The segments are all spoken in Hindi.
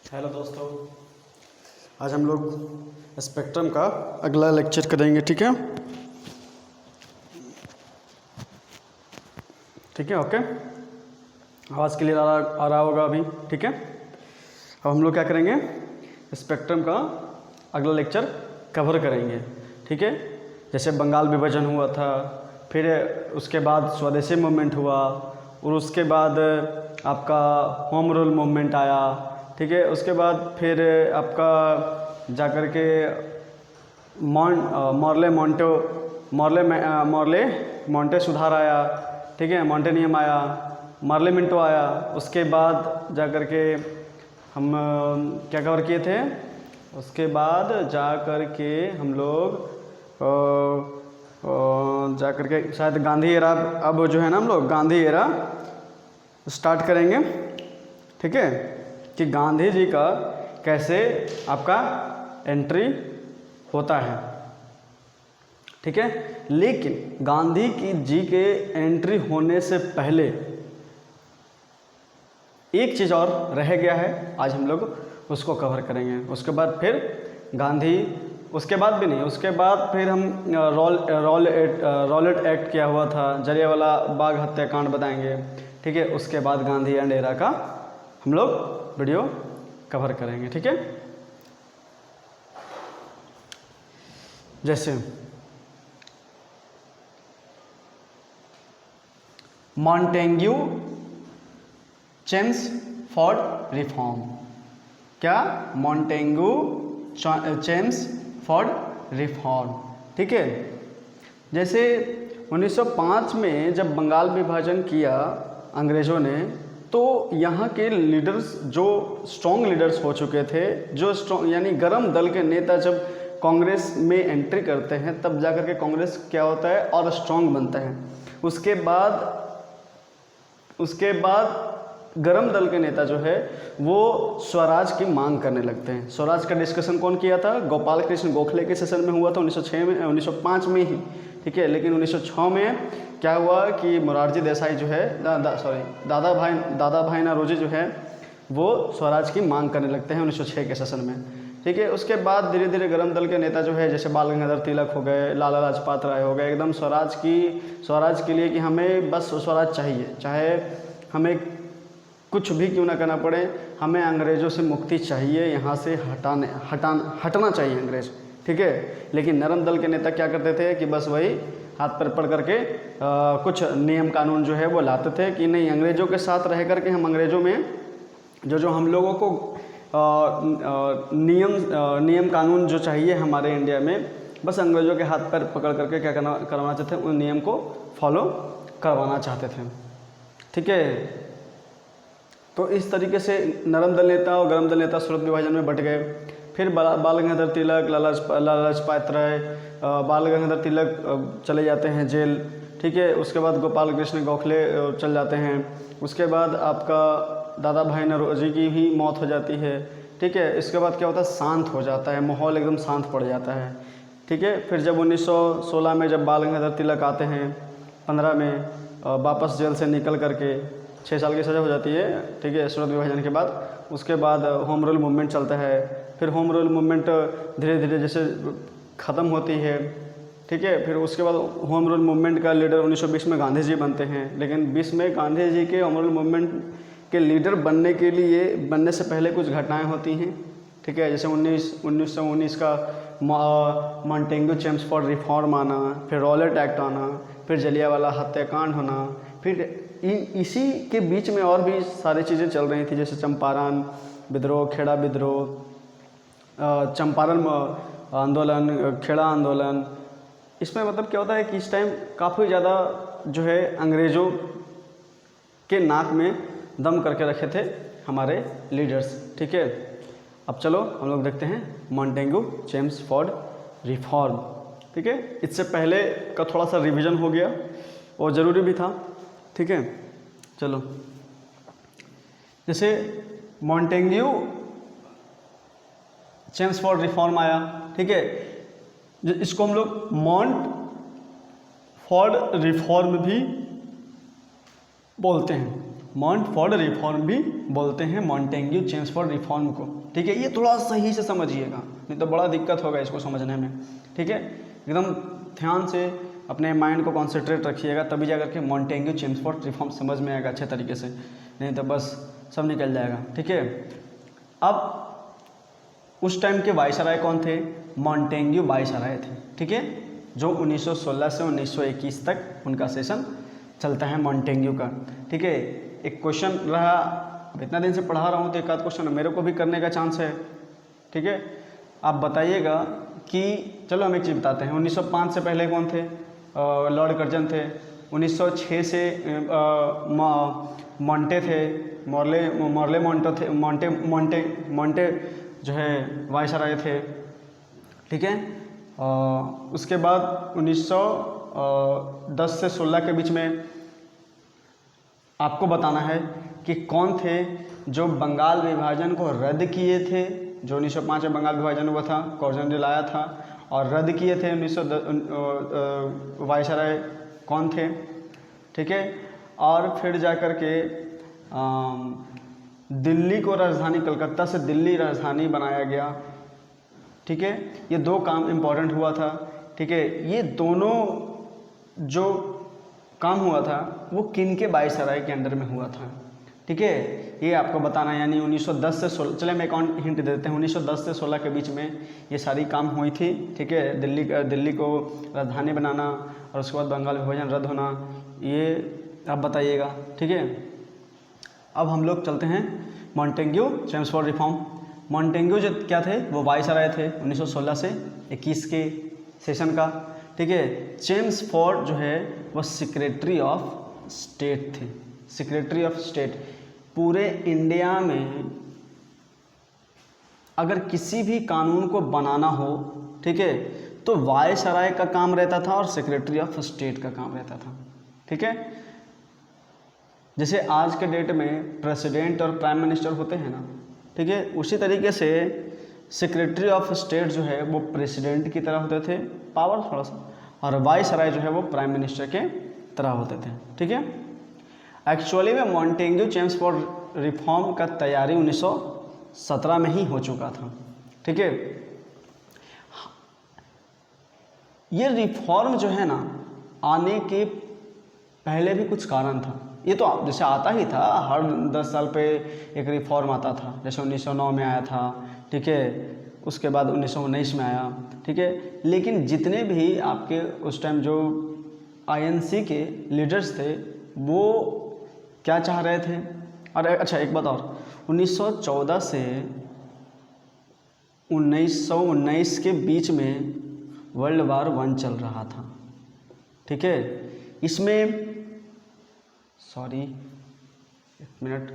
हेलो दोस्तों, आज हम लोग स्पेक्ट्रम का अगला लेक्चर करेंगे। ठीक है, ओके। आवाज़ क्लियर आ रहा होगा अभी। ठीक है, अब हम लोग क्या करेंगे, स्पेक्ट्रम का अगला लेक्चर कवर करेंगे। ठीक है, जैसे बंगाल विभाजन हुआ था, फिर उसके बाद स्वदेशी मूवमेंट हुआ, और उसके बाद आपका होम रूल मूवमेंट आया। ठीक है, उसके बाद फिर आपका जाकर के मॉर्ले मॉन्टे सुधार आया। ठीक है, मॉन्टे नियम आया, मार्ले मिंटो आया। उसके बाद जाकर के हम क्या कवर किए थे, उसके बाद जाकर के हम लोग जाकर के शायद गांधी एरा, अब जो है ना हम लोग गांधी एरा स्टार्ट करेंगे। ठीक है, कि गांधी जी का कैसे आपका एंट्री होता है। ठीक है, लेकिन गांधी की जी के एंट्री होने से पहले एक चीज़ और रह गया है, आज हम लोग उसको कवर करेंगे। उसके बाद फिर गांधी, उसके बाद भी नहीं, उसके बाद फिर हम रॉलेट एक्ट क्या हुआ था, जलियांवाला बाग हत्याकांड बताएंगे। ठीक है, उसके बाद गांधी एंड एरा का हम लोग वीडियो कवर करेंगे। ठीक है, जैसे मॉन्टेग्यू चेम्सफोर्ड रिफॉर्म, क्या मॉन्टेग्यू चेम्सफोर्ड रिफॉर्म। ठीक है, जैसे 1905 में जब बंगाल विभाजन किया अंग्रेज़ों ने, तो यहाँ के लीडर्स जो स्ट्रॉन्ग लीडर्स हो चुके थे, जो स्ट्रॉन्ग यानी गरम दल के नेता जब कांग्रेस में एंट्री करते हैं, तब जाकर के कांग्रेस क्या होता है और स्ट्रॉन्ग बनता है। उसके बाद गरम दल के नेता जो है वो स्वराज की मांग करने लगते हैं। स्वराज का डिस्कशन कौन किया था, गोपाल कृष्ण गोखले के सेशन में हुआ था 1905 में ही। ठीक है, लेकिन 1906 में क्या हुआ कि मोरारजी देसाई जो है दादा भाई नौरोजी जो है वो स्वराज की मांग करने लगते हैं 1906 के सेशन में। ठीक है, उसके बाद धीरे धीरे गरम दल के नेता जो है, जैसे बाल गंगाधर तिलक हो गए, लाला लाजपत राय हो गए, एकदम स्वराज के लिए कि हमें बस स्वराज चाहिए, चाहे हमें कुछ भी क्यों ना करना पड़े, हमें अंग्रेज़ों से मुक्ति चाहिए, यहाँ से हटना चाहिए अंग्रेज़। ठीक है, लेकिन नरम दल के नेता क्या करते थे कि बस वही हाथ पर पढ़ करके कुछ नियम कानून जो है वो लाते थे कि नहीं, अंग्रेज़ों के साथ रह करके हम अंग्रेज़ों में जो हम लोगों को नियम कानून जो चाहिए हमारे इंडिया में, बस अंग्रेज़ों के हाथ पर पकड़ करके क्या करवाना चाहते हैं, उन नियम को फॉलो करवाना चाहते थे। ठीक है, तो इस तरीके से नरम दल नेता और गरम दल नेता सूरत विभाजन में बट गए। फिर बाल गंगाधर तिलक, लाला लाजपत राय, बाल गंगाधर तिलक चले जाते हैं जेल। ठीक है, उसके बाद गोपाल कृष्ण गोखले चल जाते हैं। उसके बाद आपका दादा भाई नौरोजी की भी मौत हो जाती है। ठीक है, इसके बाद क्या होता है, शांत हो जाता है माहौल, एकदम शांत पड़ जाता है। ठीक है, फिर जब 1916 में जब बाल गंगाधर तिलक आते हैं 15 में, वापस जेल से निकल करके 6 साल की सज़ा हो जाती है। ठीक है, सूरत विभाजन के बाद उसके बाद होम रूल मूवमेंट चलता है। फिर होम रूल मूवमेंट धीरे धीरे जैसे ख़त्म होती है। ठीक है, फिर उसके बाद होम रूल मूवमेंट का लीडर 1920 में गांधी जी बनते हैं। लेकिन 20 में गांधी जी के होम रूल मूवमेंट के लीडर बनने से पहले कुछ घटनाएं होती हैं। ठीक है, जैसे 1919 का मॉन्टेग्यू चेम्सफोर्ड रिफॉर्म आना, फिर रॉलेट एक्ट आना, फिर जलियांवाला हत्याकांड होना, फिर इसी के बीच में और भी सारी चीज़ें चल रही थी, जैसे चंपारण विद्रोह, खेड़ा विद्रोह, चंपारण आंदोलन, खेड़ा आंदोलन। इसमें मतलब क्या होता है कि इस टाइम काफ़ी ज़्यादा जो है अंग्रेज़ों के नाक में दम करके रखे थे हमारे लीडर्स। ठीक है, अब चलो हम लोग देखते हैं मॉन्टेग्यू चेम्सफोर्ड रिफॉर्म। ठीक है, इससे पहले का थोड़ा सा रिवीजन हो गया और ज़रूरी भी था। ठीक है, चलो, जैसे मॉन्टेग्यू चेम्सफोर्ड रिफॉर्म आया। ठीक है, इसको हम लोग मॉन्टफोर्ड रिफॉर्म भी बोलते हैं। मॉन्टफोर्ड रिफॉर्म भी बोलते हैं मॉन्टेग्यू चेम्सफोर्ड रिफॉर्म को। ठीक है, ये थोड़ा सही से समझिएगा, नहीं तो बड़ा दिक्कत होगा इसको समझने में। ठीक है, एकदम ध्यान से अपने माइंड को कॉन्सेंट्रेट रखिएगा, तभी जाकर के मॉन्टेग्यू चेम्सफोर्ड रिफॉर्म समझ में आएगा अच्छे तरीके से, नहीं तो बस सब निकल जाएगा। ठीक है, अब उस टाइम के वायसराय कौन थे? मॉन्टेग्यू वायसराय थे। ठीक है, जो 1916 से 1921 तक उनका सेशन चलता है मॉन्टेग्यू का। ठीक है, एक क्वेश्चन रहा, अब इतना दिन से पढ़ा रहा हूँ तो एक आध क्वेश्चन मेरे को भी करने का चांस है। ठीक है, आप बताइएगा कि चलो हम एक चीज़ बताते हैं, 1905 से पहले कौन थे? लॉर्ड कर्जन थे। 1906 से मॉन्टे थे, मॉर्ले मॉन्टो थे, मॉन्टे जो है वायसराय थे। ठीक है, उसके बाद 1910 से 16 के बीच में आपको बताना है कि कौन थे जो बंगाल विभाजन को रद्द किए थे। जो 1905 में बंगाल विभाजन हुआ था, कर्जन लाया था और रद्द किए थे 1910 वायसराय कौन थे। ठीक है, और फिर जाकर के दिल्ली को राजधानी, कलकत्ता से दिल्ली राजधानी बनाया गया। ठीक है, ये दो काम इम्पोर्टेंट हुआ था। ठीक है, ये दोनों जो काम हुआ था वो किन के वायसराय के अंडर में हुआ था? ठीक है, ये आपको बताना है। यानी 1910 से 16, चले मैं एक और हिंट देते हैं, 1910 से 16 के बीच में ये सारी काम हुई थी। ठीक है, दिल्ली को राजधानी बनाना और उसके बाद बंगाल विभाजन रद्द होना, ये आप बताइएगा। ठीक है, अब हम लोग चलते हैं मॉन्टेग्यू चेम्सफोर्ड रिफॉर्म। मॉन्टेग्यू जो क्या थे? वो वायसराय थे 1916 से 21 के सेशन का। ठीक है, चेम्सफोर्ड जो है वो सेक्रेटरी ऑफ स्टेट थे, सेक्रेटरी ऑफ स्टेट। पूरे इंडिया में अगर किसी भी कानून को बनाना हो, ठीक है, तो वायसराय का काम रहता था और सेक्रेटरी ऑफ स्टेट का काम रहता था। ठीक है, जैसे आज के डेट में प्रेसिडेंट और प्राइम मिनिस्टर होते हैं ना, ठीक है, उसी तरीके से सेक्रेटरी ऑफ स्टेट जो है वो प्रेसिडेंट की तरह होते थे, पावर थोड़ा सा, और वायसराय जो है वो प्राइम मिनिस्टर के तरह होते थे। ठीक है, एक्चुअली में मॉन्टेग्यू चेम्सफोर्ड रिफॉर्म का तैयारी 1917 में ही हो चुका था। ठीक है, ये रिफॉर्म जो है ना, आने के पहले भी कुछ कारण था। ये तो जैसे आता ही था, हर 10 साल पे एक रिफॉर्म आता था। जैसे 1909 में आया था, ठीक है, उसके बाद 1919 में आया। ठीक है, लेकिन जितने भी आपके उस टाइम जो आईएनसी के लीडर्स थे वो क्या चाह रहे थे? और अच्छा एक बात और, 1914 से 1919 के बीच में वर्ल्ड वार 1 चल रहा था। ठीक है, इसमें सॉरी एक मिनट,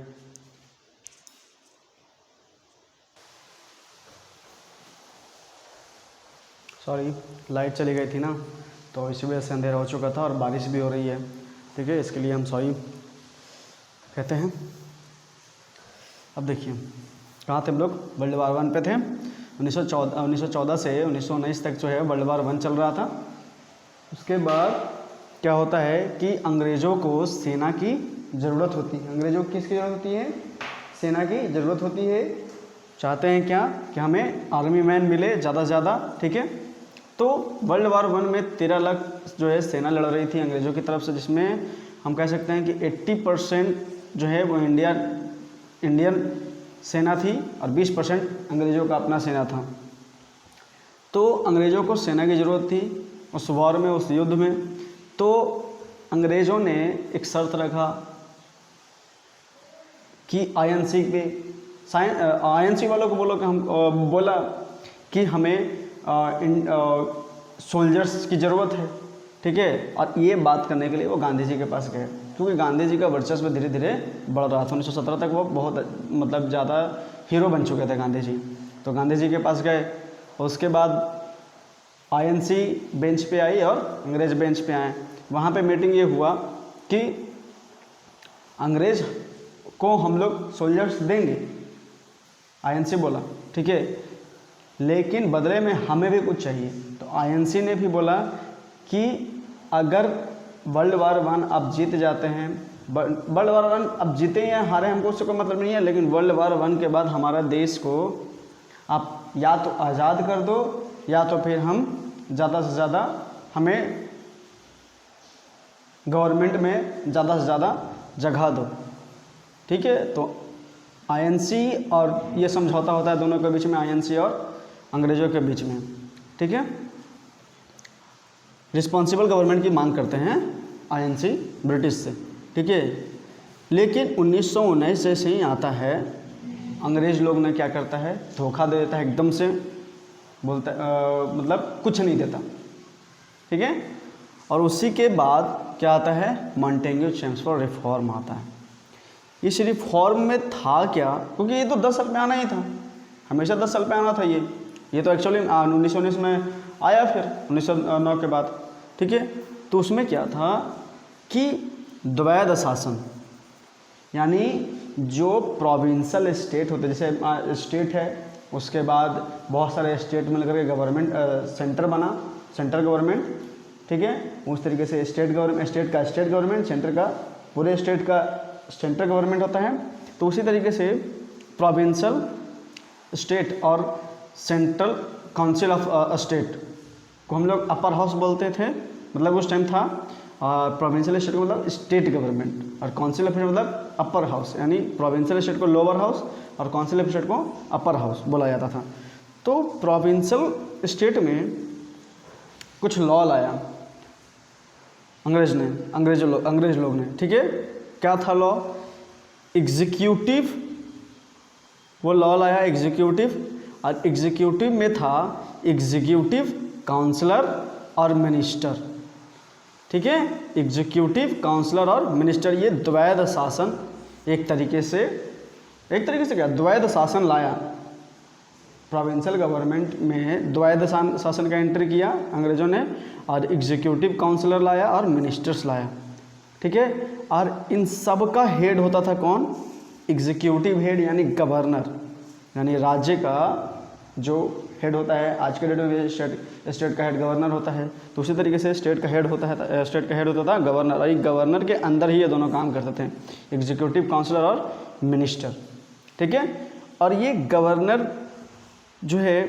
सॉरी लाइट चली गई थी ना, तो इसी वजह से अंधेरा हो चुका था और बारिश भी हो रही है। ठीक है, इसके लिए हम सॉरी कहते हैं। अब देखिए कहाँ थे हम लोग? वर्ल्ड वार 1 पे थे। 1914 से 1919 तक जो है वर्ल्ड वार 1 चल रहा था। उसके बाद क्या होता है कि अंग्रेज़ों को सेना की ज़रूरत होती है। अंग्रेज़ों को किसकी ज़रूरत होती है? सेना की ज़रूरत होती है। चाहते हैं क्या कि हमें आर्मी मैन मिले ज़्यादा से ज़्यादा। ठीक है, तो वर्ल्ड वार 1 में 13 लाख जो है सेना लड़ रही थी अंग्रेज़ों की तरफ से, जिसमें हम कह सकते हैं कि 80% जो है वो इंडियन सेना थी और 20% अंग्रेज़ों का अपना सेना था। तो अंग्रेज़ों को सेना की ज़रूरत थी उस वॉर में, उस युद्ध में। तो अंग्रेज़ों ने एक शर्त रखा कि आईएनसी वालों को बोला कि हमें सोल्जर्स की ज़रूरत है। ठीक है, और ये बात करने के लिए वो गांधी जी के पास गए, क्योंकि गांधी जी का वर्चस्व धीरे धीरे बढ़ रहा था। 1917 तक वो बहुत मतलब ज़्यादा हीरो बन चुके थे गांधी जी। तो गांधी जी के पास गए और उसके बाद आईएनसी बेंच पे आई और अंग्रेज़ बेंच पे आए। वहाँ पे मीटिंग ये हुआ कि अंग्रेज़ को हम लोग सोल्जर्स देंगे, आईएनसी बोला। ठीक है, लेकिन बदले में हमें भी कुछ चाहिए। तो आईएनसी ने भी बोला कि अगर वर्ल्ड वार 1 आप जीत जाते हैं वर्ल्ड वार 1 अब जीते या हारे हमको उससे कोई मतलब नहीं है, लेकिन वर्ल्ड वार 1 के बाद हमारा देश को आप या तो आज़ाद कर दो या तो फिर हम ज़्यादा से ज़्यादा हमें गवर्नमेंट में ज़्यादा से ज़्यादा जगह दो। ठीक है, तो आईएनसी और ये समझौता होता है दोनों के बीच में, आईएनसी और अंग्रेज़ों के बीच में। ठीक है, रिस्पॉन्सिबल गवर्नमेंट की मांग करते हैं आईएनसी ब्रिटिश से। ठीक है, लेकिन 1919 जैसे ही आता है अंग्रेज़ लोग ने क्या करता है, धोखा दे देता है एकदम से, बोलता मतलब कुछ नहीं देता। ठीक है, और उसी के बाद क्या आता है, मॉन्टेग्यू चेम्सफोर्ड रिफॉर्म आता है। इस रिफॉर्म में था क्या, क्योंकि ये तो 10 साल पे आना ही था, हमेशा 10 साल पे आना था ये तो एक्चुअली 1919 में आया, फिर 1909 के बाद। ठीक है, तो उसमें क्या था कि द्वैध शासन, यानी जो प्रोविंशियल स्टेट होते, जैसे स्टेट है उसके बाद बहुत सारे स्टेट मिलकर के गवर्नमेंट सेंटर बना, सेंट्रल गवर्नमेंट। ठीक है, उस तरीके से स्टेट का स्टेट गवर्नमेंट, सेंटर का पूरे स्टेट का सेंट्रल गवर्नमेंट होता है। तो उसी तरीके से प्रोविंशियल स्टेट और सेंट्रल काउंसिल ऑफ स्टेट को हम लोग अपर हाउस बोलते थे, मतलब उस टाइम था। प्रोविंशियल स्टेट को मतलब स्टेट गवर्नमेंट और काउंसिल ऑफ स्टेट मतलब अपर हाउस, यानी प्रोविंशियल स्टेट को लोअर हाउस और काउंसिल ऑफ स्टेट को अपर हाउस बोला जाता था। तो प्रोविंशियल स्टेट में कुछ लॉ लाया अंग्रेज लोग ने। ठीक है, क्या था लॉ, एग्जीक्यूटिव, वो लॉ लाया एग्जीक्यूटिव, और एग्जीक्यूटिव में था एग्जीक्यूटिव काउंसलर और मिनिस्टर। ठीक है, एग्जीक्यूटिव काउंसलर और मिनिस्टर, ये द्वैध शासन एक तरीके से क्या द्वैध शासन लाया। प्रोविंशियल गवर्नमेंट में द्वैध शासन का एंट्री किया अंग्रेज़ों ने, और एग्जीक्यूटिव काउंसलर लाया और मिनिस्टर्स लाया। ठीक है, और इन सब का हेड होता था कौन, एग्जीक्यूटिव हेड यानी गवर्नर, यानी राज्य का जो हेड होता है। आज के डेट में स्टेट का हेड गवर्नर होता है, तो उसी तरीके से स्टेट का हेड होता था गवर्नर, और गवर्नर के अंदर ही ये दोनों काम करते थे, एग्जीक्यूटिव काउंसलर और मिनिस्टर। ठीक है, और ये गवर्नर जो है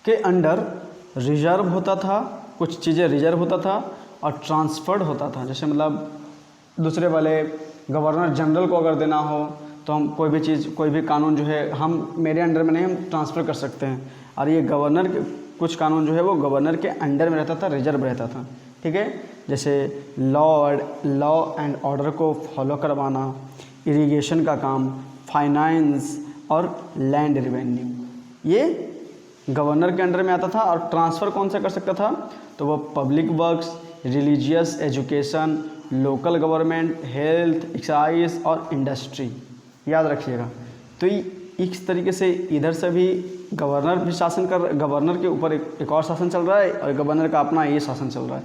के अंडर रिजर्व होता था, कुछ चीज़ें रिजर्व होता था और ट्रांसफर्ड होता था। जैसे मतलब दूसरे वाले गवर्नर जनरल को अगर देना हो तो हम कोई भी चीज़, कोई भी कानून जो है हम मेरे अंडर में नहीं, हम ट्रांसफ़र कर सकते हैं। और ये गवर्नर के कुछ कानून जो है वो गवर्नर के अंडर में रहता था, रिजर्व रहता था। ठीक है, जैसे लॉ एंड ऑर्डर को फॉलो करवाना, इरिगेशन का काम, फाइनेंस और लैंड रेवेन्यू, ये गवर्नर के अंडर में आता था। और ट्रांसफ़र कौन सा कर सकता था, तो वो public works, religious education, local government, health, excise और इंडस्ट्री, याद रखिएगा। तो इस तरीके से इधर से भी गवर्नर भी शासन गवर्नर के ऊपर एक और शासन चल रहा है, और गवर्नर का अपना ये शासन चल रहा है।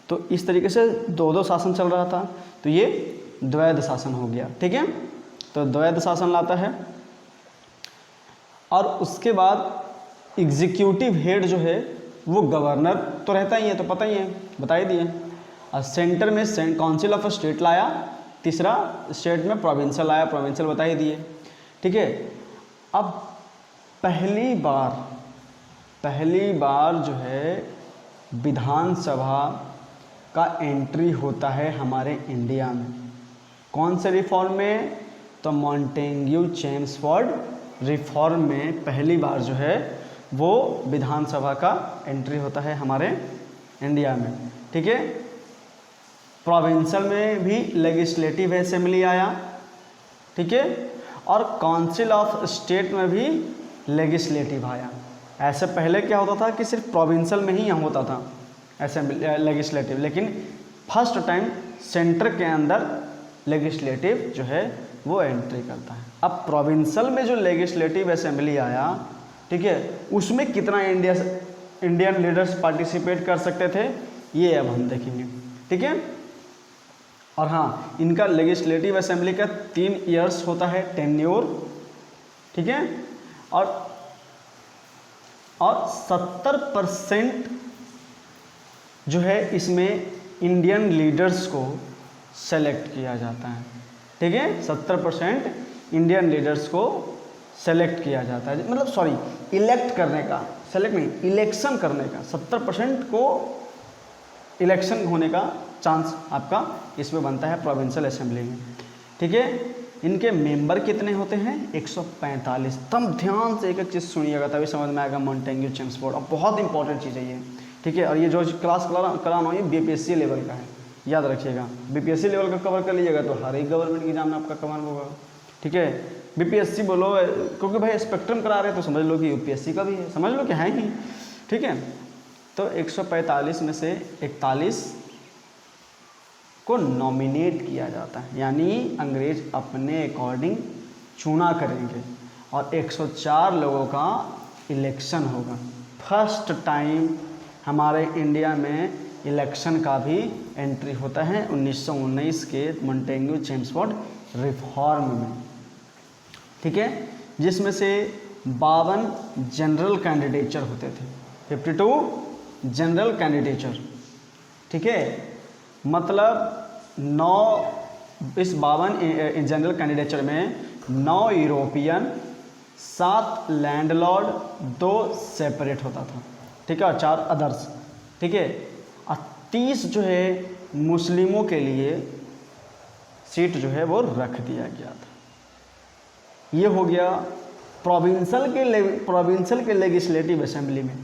तो इस तरीके से दो शासन चल रहा था, तो ये द्वैध शासन हो गया। ठीक है, तो द्वैध शासन लाता है। और उसके बाद एग्जीक्यूटिव हेड जो है वो गवर्नर तो रहता ही है, तो पता ही है, बता ही दिए। और सेंटर में काउंसिल ऑफ स्टेट लाया, तीसरा स्टेट में प्रोविंशियल आया, प्रोविंशियल बता ही दिए। ठीक है, अब पहली बार जो है विधानसभा का एंट्री होता है हमारे इंडिया में। कौन से रिफॉर्म में, तो मॉन्टेग्यू चेम्सफोर्ड रिफॉर्म में पहली बार जो है वो विधानसभा का एंट्री होता है हमारे इंडिया में। ठीक है, प्रोविंशियल में भी लेजिस्लेटिव असेंबली आया। ठीक है, और काउंसिल ऑफ स्टेट में भी लेजिस्लेटिव आया। ऐसे पहले क्या होता था कि सिर्फ प्रोविंशियल में ही होता था असेंबली लेजिस्लेटिव, लेकिन फर्स्ट टाइम सेंटर के अंदर लेजिस्लेटिव जो है वो एंट्री करता है। अब प्रोविंशियल में जो लेजिस्लेटिव असेंबली आया, ठीक है, उसमें कितना इंडियन लीडर्स पार्टिसिपेट कर सकते थे, ये अब हम देखेंगे। ठीक है, और हाँ, इनका लेजिस्लेटिव असेंबली का 3 ईयर्स होता है टेन्योर। ठीक है, और 70% जो है इसमें इंडियन लीडर्स को सेलेक्ट किया जाता है। ठीक है, 70% इंडियन लीडर्स को सेलेक्ट किया जाता है, मतलब सॉरी इलेक्ट करने का, सेलेक्ट नहीं, इलेक्शन करने का 70% को इलेक्शन होने का चांस आपका इसमें बनता है प्रोविंशियल असेंबली में। ठीक है, इनके मेंबर कितने होते हैं? 145। तब ध्यान से एक एक चीज़ सुनिएगा तभी समझ में आएगा मोंटेग्यू चेम्सफोर्ड, और बहुत इंपॉर्टेंट चीज़ है ये। ठीक है, और ये जो क्लास कराना है बीपीएससी लेवल का है, याद रखिएगा। बीपीएससी लेवल का कवर कर लीजिएगा तो हर एक गवर्नमेंट एग्जाम में आपका कवर होगा। ठीक है, बीपीएससी बोलो क्योंकि भाई स्पेक्ट्रम करा रहे हैं तो समझ लो कि यूपीएससी का भी है, समझ लो कि है ही। ठीक है, तो 145 में से 41 को नॉमिनेट किया जाता है, यानी अंग्रेज अपने अकॉर्डिंग चुना करेंगे, और 104 लोगों का इलेक्शन होगा। फर्स्ट टाइम हमारे इंडिया में इलेक्शन का भी एंट्री होता है 1919 के मोंटेग्यू चेम्सफोर्ड रिफॉर्म में। ठीक है, जिसमें से 52 जनरल कैंडिडेचर होते थे, 52 जनरल कैंडिडेचर। ठीक है, मतलब 9 इस 52 जनरल कैंडिडेचर में 9 यूरोपियन, 7 लैंडलॉर्ड, 2 सेपरेट होता था। ठीक है, और 4 अदर्स। ठीक है, और 30 जो है मुस्लिमों के लिए सीट जो है वो रख दिया गया था। ये हो गया प्रोविंशियल के लेजिस्लेटिव असेंबली में,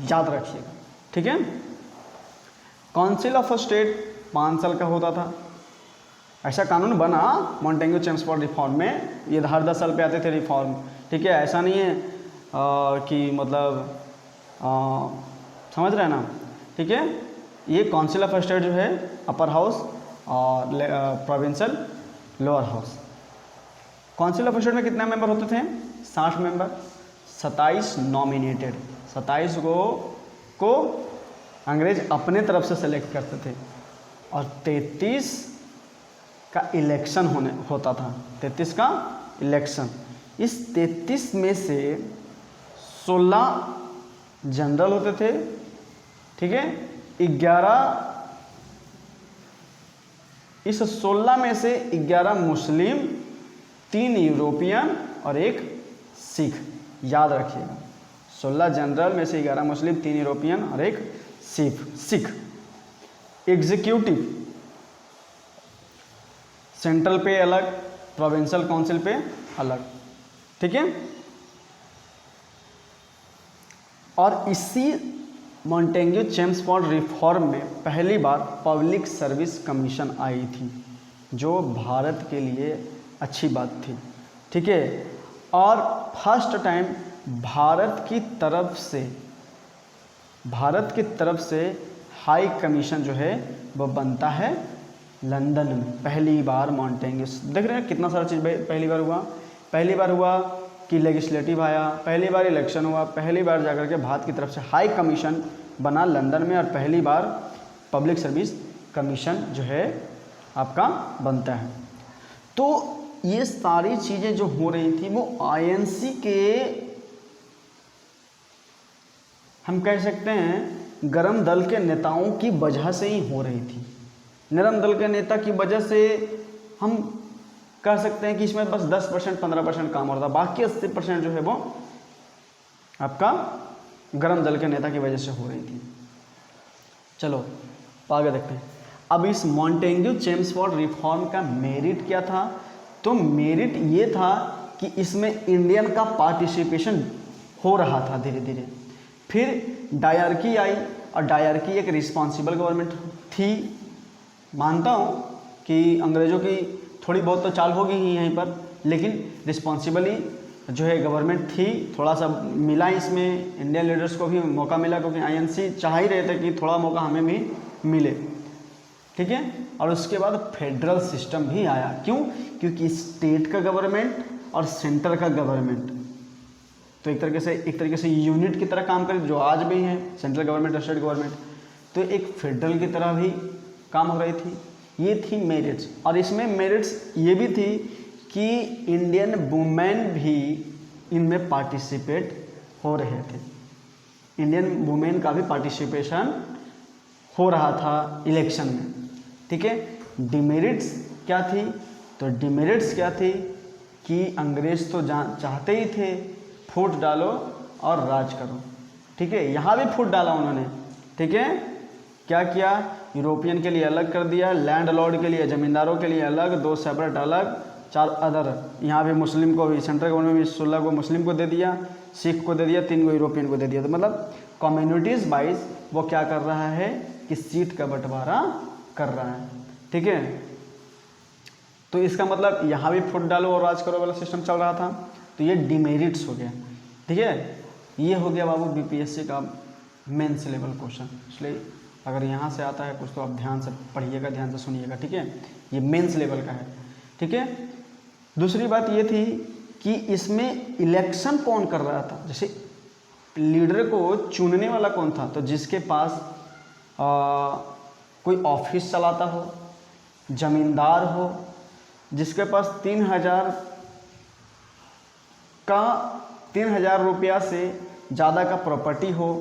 याद रखिएगा। ठीक है, काउंसिल ऑफ स्टेट 5 साल का होता था। ऐसा कानून बना मोंटेग्यू चेम्सफोर्ड रिफॉर्म में, ये हर 10 साल पे आते थे रिफॉर्म। ठीक है, ऐसा नहीं है कि मतलब समझ रहे हैं ना। ठीक है, ये काउंसिल ऑफ स्टेट जो है अपर हाउस और provincial lower house. Council of state में कितने मेंबर होते थे? 60 मेंबर, 27 नॉमिनेटेड, 27 को अंग्रेज अपने तरफ से सेलेक्ट करते थे, और 33 का इलेक्शन होता था, 33 का इलेक्शन। इस 33 में से 16 जनरल होते थे। ठीक है, 11 इस 16 में से 11 मुस्लिम, 3 यूरोपियन और 1 सिख, याद रखिएगा। 16 जनरल में से 11 मुस्लिम, 3 यूरोपियन और 1 सिख। एग्जीक्यूटिव सेंट्रल पे अलग, प्रोविंशियल काउंसिल पे अलग। ठीक है, और इसी मोंटेग्यू चेम्सफोर्ड रिफॉर्म में पहली बार पब्लिक सर्विस कमीशन आई थी, जो भारत के लिए अच्छी बात थी। ठीक है, और फर्स्ट टाइम भारत की तरफ से हाई कमीशन जो है वो बनता है लंदन में। पहली बार मोंटेग्यू, देख रहे हैं कितना सारा चीज़ पहली बार हुआ कि लेजिस्लेटिव आया, पहली बार इलेक्शन हुआ, पहली बार जाकर के भारत की तरफ से हाई कमीशन बना लंदन में, और पहली बार पब्लिक सर्विस कमीशन जो है आपका बनता है। तो ये सारी चीज़ें जो हो रही थी वो आईएनसी के, हम कह सकते हैं गर्म दल के नेताओं की वजह से ही हो रही थी। नरम दल के नेता की वजह से हम कह सकते हैं कि इसमें बस 10% 15% काम हो रहा था, बाकी 80% जो है वो आपका गर्म दल के नेता की वजह से हो रही थी। चलो आगे देखते हैं। अब इस मोंटेग्यू चेम्सफोर्ड रिफॉर्म का मेरिट क्या था? तो मेरिट ये था कि इसमें इंडियन का पार्टिसिपेशन हो रहा था धीरे धीरे। फिर डायरकी आई, और डायरकी एक रिस्पॉन्सिबल गवर्नमेंट थी। मानता हूँ कि अंग्रेज़ों की थोड़ी बहुत तो चाल होगी ही यहीं पर, लेकिन रिस्पॉन्सिबली जो है गवर्नमेंट थी। थोड़ा सा मिला इसमें, इंडियन लीडर्स को भी मौका मिला, क्योंकि आईएनसी चाह ही रहे थे कि थोड़ा मौका हमें भी मिले। ठीक है, और उसके बाद फेडरल सिस्टम भी आया। क्यों? क्योंकि स्टेट का गवर्नमेंट और सेंटर का गवर्नमेंट तो एक तरीके से यूनिट की तरह काम करे, जो आज भी है सेंट्रल गवर्नमेंट और स्टेट गवर्नमेंट, तो एक फेडरल की तरह भी काम हो रही थी। ये थी मेरिट्स, और इसमें मेरिट्स ये भी थी कि इंडियन वुमेन भी इनमें पार्टिसिपेट हो रहे थे। इंडियन वुमेन का भी पार्टिसिपेशन हो रहा था इलेक्शन में। ठीक है, डिमेरिट्स क्या थी? तो डिमेरिट्स क्या थी कि अंग्रेज तो चाहते ही थे फूट डालो और राज करो, ठीक है, यहाँ भी फूट डाला उन्होंने, ठीक है। क्या किया? यूरोपियन के लिए अलग कर दिया, लैंडलॉर्ड के लिए, ज़मींदारों के लिए अलग, 2 सेपरेट अलग, 4 अदर, यहाँ भी मुस्लिम को भी, सेंट्रल गवर्नमेंट में 16 को मुस्लिम को दे दिया, सिख को दे दिया, 3 को यूरोपियन को दे दिया। तो मतलब कम्युनिटीज़ वाइज वो क्या कर रहा है कि सीट का बंटवारा कर रहा है, ठीक है। तो इसका मतलब यहाँ भी फुट डालो और राज करो वाला सिस्टम चल रहा था, तो ये डिमेरिट्स हो गया, ठीक है। ये हो गया बाबू बीपीएससी का मेंस लेवल क्वेश्चन। इसलिए अगर यहाँ से आता है कुछ तो आप ध्यान से पढ़िएगा, ध्यान से सुनिएगा, ठीक है। ये मेंस लेवल का है, ठीक है। दूसरी बात ये थी कि इसमें इलेक्शन कौन कर रहा था, जैसे लीडर को चुनने वाला कौन था? तो जिसके पास कोई ऑफिस चलाता हो, जमींदार हो, जिसके पास 3,000 रुपया से ज़्यादा का प्रॉपर्टी हो,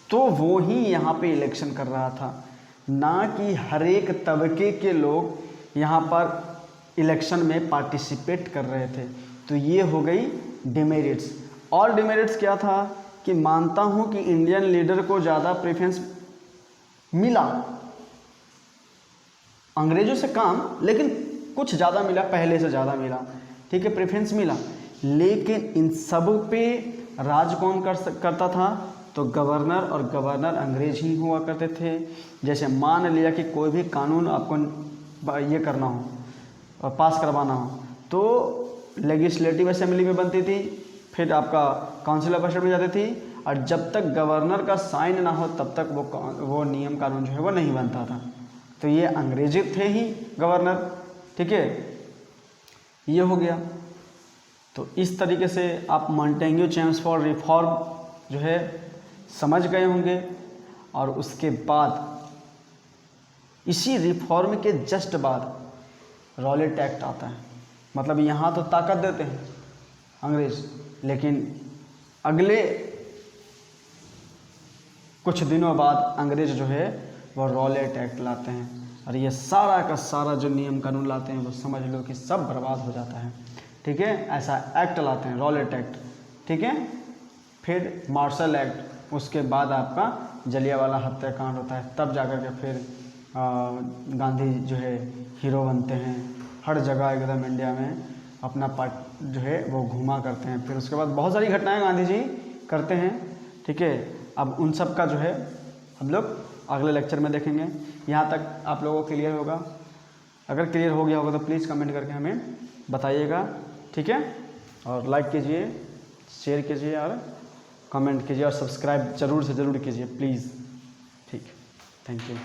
तो वो ही यहाँ पे इलेक्शन कर रहा था, ना कि हर एक तबके के लोग यहाँ पर इलेक्शन में पार्टिसिपेट कर रहे थे। तो ये हो गई डिमेरिट्स। और डिमेरिट्स क्या था कि मानता हूँ कि इंडियन लीडर को ज़्यादा प्रेफरेंस मिला, अंग्रेज़ों से कम, लेकिन कुछ ज़्यादा मिला, पहले से ज़्यादा मिला, ठीक है, प्रेफरेंस मिला। लेकिन इन सब पे राज कौन करता था? तो गवर्नर, और गवर्नर अंग्रेज ही हुआ करते थे। जैसे मान लिया कि कोई भी कानून आपको ये करना हो और पास करवाना हो, तो लेजिस्लेटिव असेंबली में बनती थी, फिर आपका काउंसिल ऑफ स्टेट में जाती थी, और जब तक गवर्नर का साइन ना हो तब तक वो नियम कानून जो है वो नहीं बनता था। तो ये अंग्रेजी थे ही गवर्नर, ठीक है। ये हो गया। तो इस तरीके से आप मॉन्टेग्यू चेम्सफोर्ड रिफॉर्म जो है समझ गए होंगे। और उसके बाद इसी रिफॉर्म के जस्ट बाद रॉलेट एक्ट आता है। मतलब यहाँ तो ताकत देते हैं अंग्रेज, लेकिन अगले कुछ दिनों बाद अंग्रेज जो है वो रॉलेट एक्ट लाते हैं, और ये सारा का सारा जो नियम कानून लाते हैं वो समझ लो कि सब बर्बाद हो जाता है, ठीक है। ऐसा एक्ट लाते हैं, रॉलेट एक्ट, ठीक है। फिर मार्शल एक्ट, उसके बाद आपका जलियांवाला हत्याकांड होता है, तब जाकर के फिर गांधी जो है हीरो बनते हैं, हर जगह एकदम इंडिया में अपना पार्ट जो है वो घुमा करते हैं। फिर उसके बाद बहुत सारी घटनाएं गांधी जी करते हैं, ठीक है। अब उन सब का जो है हम लोग अगले लेक्चर में देखेंगे। यहाँ तक आप लोगों को क्लियर होगा? अगर क्लियर हो गया होगा तो प्लीज़ कमेंट करके हमें बताइएगा, ठीक है। और लाइक कीजिए, शेयर कीजिए और कमेंट कीजिए, और सब्सक्राइब ज़रूर से ज़रूर कीजिए प्लीज़, ठीक। Thank you.